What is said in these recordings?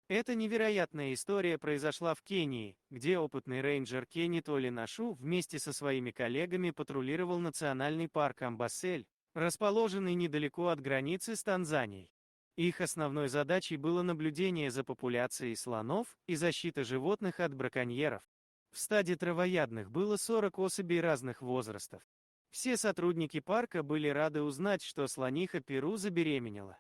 Эта невероятная история произошла в Кении, где опытный рейнджер Кеннет Оли Нашу вместе со своими коллегами патрулировал национальный парк Амбассель, расположенный недалеко от границы с Танзанией. Их основной задачей было наблюдение за популяцией слонов и защита животных от браконьеров. В стаде травоядных было 40 особей разных возрастов. Все сотрудники парка были рады узнать, что слониха Перу забеременела.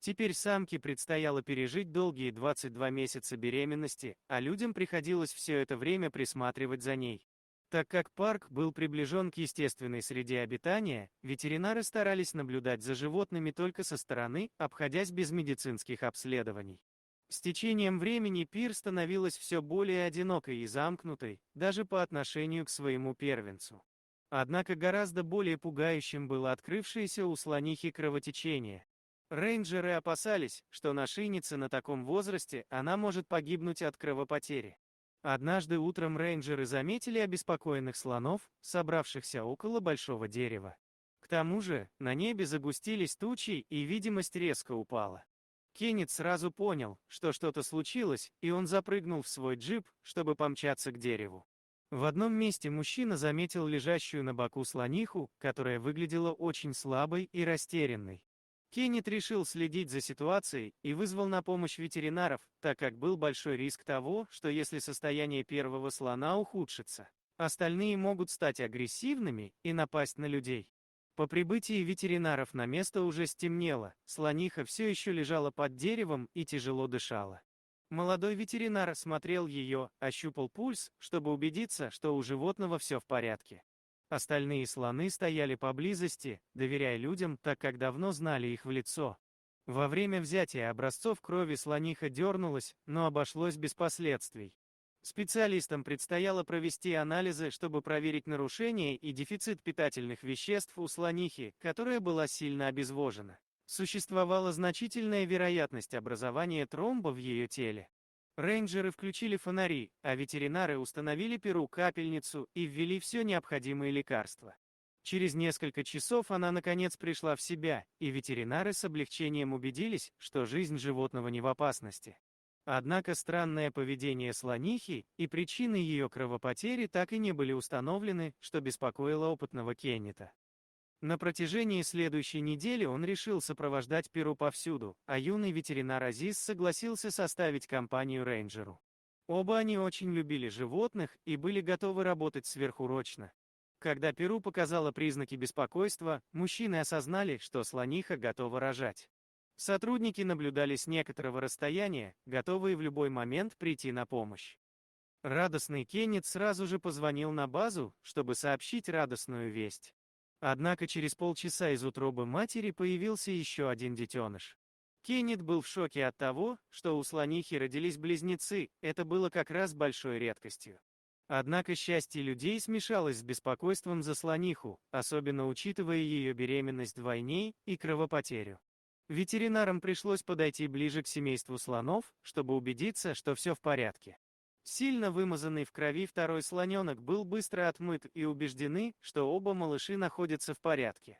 Теперь самке предстояло пережить долгие 22 месяца беременности, а людям приходилось все это время присматривать за ней. Так как парк был приближен к естественной среде обитания, ветеринары старались наблюдать за животными только со стороны, обходясь без медицинских обследований. С течением времени Пир становилась все более одинокой и замкнутой, даже по отношению к своему первенцу. Однако гораздо более пугающим было открывшееся у слонихи кровотечение. Рейнджеры опасались, что на шинице на таком возрасте она может погибнуть от кровопотери. Однажды утром рейнджеры заметили обеспокоенных слонов, собравшихся около большого дерева. К тому же, на небе загустились тучи, и видимость резко упала. Кеннет сразу понял, что что-то случилось, и он запрыгнул в свой джип, чтобы помчаться к дереву. В одном месте мужчина заметил лежащую на боку слониху, которая выглядела очень слабой и растерянной. Кеннет решил следить за ситуацией и вызвал на помощь ветеринаров, так как был большой риск того, что если состояние первого слона ухудшится, остальные могут стать агрессивными и напасть на людей. По прибытии ветеринаров на место уже стемнело, слониха все еще лежала под деревом и тяжело дышала. Молодой ветеринар осмотрел ее, ощупал пульс, чтобы убедиться, что у животного все в порядке. Остальные слоны стояли поблизости, доверяя людям, так как давно знали их в лицо. Во время взятия образцов крови слониха дернулась, но обошлось без последствий. Специалистам предстояло провести анализы, чтобы проверить нарушение и дефицит питательных веществ у слонихи, которая была сильно обезвожена. Существовала значительная вероятность образования тромба в ее теле. Рейнджеры включили фонари, а ветеринары установили Перу капельницу и ввели все необходимые лекарства. Через несколько часов она наконец пришла в себя, и ветеринары с облегчением убедились, что жизнь животного не в опасности. Однако странное поведение слонихи и причины ее кровопотери так и не были установлены, что беспокоило опытного Кеннета. На протяжении следующей недели он решил сопровождать Перу повсюду, а юный ветеринар Азиз согласился составить компанию рейнджеру. Оба они очень любили животных и были готовы работать сверхурочно. Когда Перу показала признаки беспокойства, мужчины осознали, что слониха готова рожать. Сотрудники наблюдали с некоторого расстояния, готовые в любой момент прийти на помощь. Радостный Кеннет сразу же позвонил на базу, чтобы сообщить радостную весть. Однако через полчаса из утробы матери появился еще один детеныш. Кеннет был в шоке от того, что у слонихи родились близнецы, это было как раз большой редкостью. Однако счастье людей смешалось с беспокойством за слониху, особенно учитывая ее беременность двойней и кровопотерю. Ветеринарам пришлось подойти ближе к семейству слонов, чтобы убедиться, что все в порядке. Сильно вымазанный в крови второй слоненок был быстро отмыт и убеждены, что оба малыши находятся в порядке.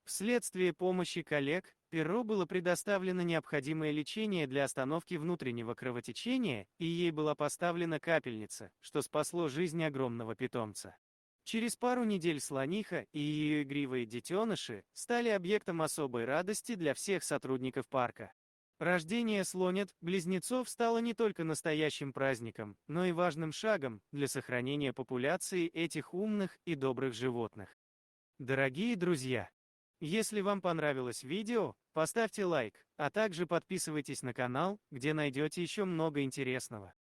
Вследствие помощи коллег, Перро было предоставлено необходимое лечение для остановки внутреннего кровотечения, и ей была поставлена капельница, что спасло жизнь огромного питомца. Через пару недель слониха и ее игривые детеныши стали объектом особой радости для всех сотрудников парка. Рождение слонят-близнецов стало не только настоящим праздником, но и важным шагом для сохранения популяции этих умных и добрых животных. Дорогие друзья, если вам понравилось видео, поставьте лайк, а также подписывайтесь на канал, где найдете еще много интересного.